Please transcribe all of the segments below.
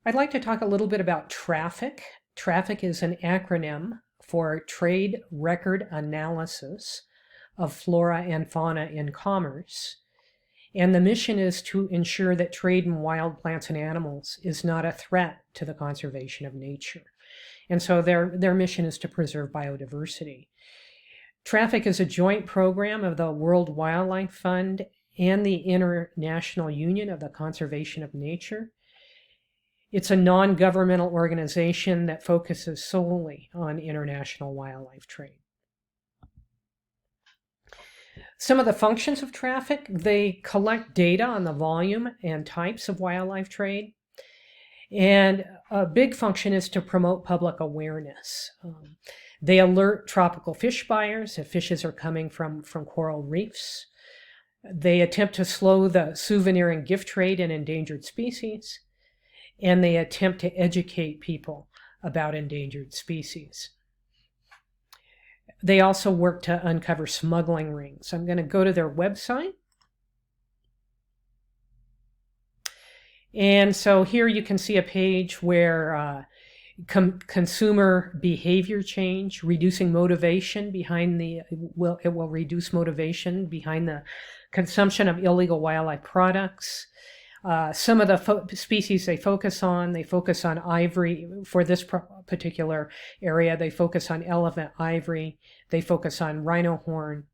I'd like to talk a little bit about TRAFFIC. TRAFFIC is an acronym for Trade Record Analysis of Flora and Fauna in Commerce. And the mission is to ensure that trade in wild plants and animals is not a threat to the conservation of nature. And so their mission is to preserve biodiversity. TRAFFIC is a joint program of the World Wildlife Fund and the International Union of the Conservation of Nature. It's a non-governmental organization that focuses solely on international wildlife trade. Some of the functions of TRAFFIC: they collect data on the volume and types of wildlife trade. And a big function is to promote public awareness. They alert tropical fish buyers if fishes are coming from coral reefs. They attempt to slow the souvenir and gift trade in endangered species. And they attempt to educate people about endangered species. They also work to uncover smuggling rings. I'm going to go to their website. And so here you can see a page where consumer behavior change, reducing motivation behind it will reduce motivation behind the consumption of illegal wildlife products. Some of the species they focus on ivory. For this particular area, they focus on elephant ivory. They focus on rhino horn.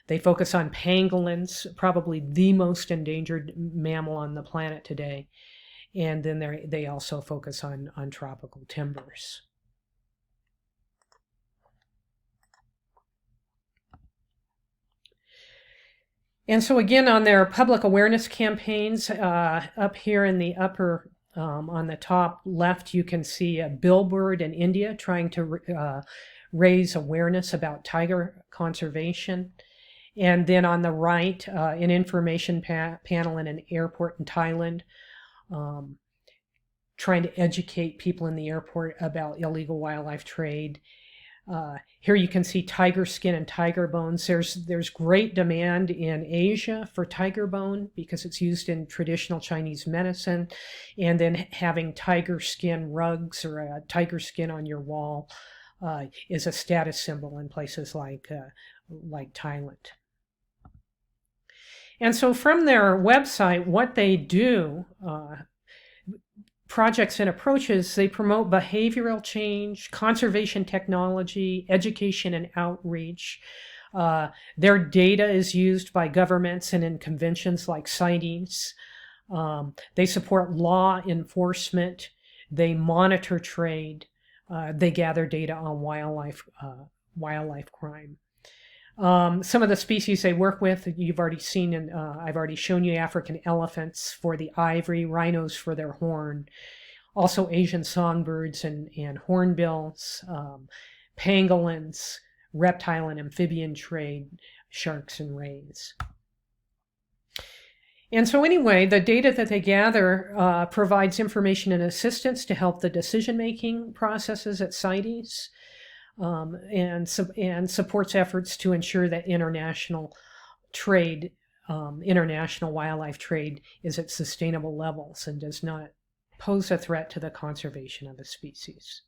They focus on pangolins, probably the most endangered mammal on the planet today. And then they also focus on tropical timbers. And so again, on their public awareness campaigns, up here in the upper, on the top left, you can see a billboard in India trying to raise awareness about tiger conservation. And then on the right, an information panel in an airport in Thailand, trying to educate people in the airport about illegal wildlife trade. Here you can see tiger skin and tiger bones. There's great demand in Asia for tiger bone because it's used in traditional Chinese medicine, and then having tiger skin rugs or a tiger skin on your wall is a status symbol in places like Thailand. And so from their website, what they do, projects and approaches, they promote behavioral change, conservation technology, education and outreach. Their data is used by governments and in conventions like CITES. They support law enforcement. They monitor trade. They gather data on wildlife crime. Some of the species they work with, you've already seen, and I've already shown you African elephants for the ivory, rhinos for their horn, also Asian songbirds and hornbills, pangolins, reptile and amphibian trade, sharks and rays. And so anyway, the data that they gather provides information and assistance to help the decision-making processes at CITES. And supports efforts to ensure that international trade, international wildlife trade is at sustainable levels and does not pose a threat to the conservation of a species.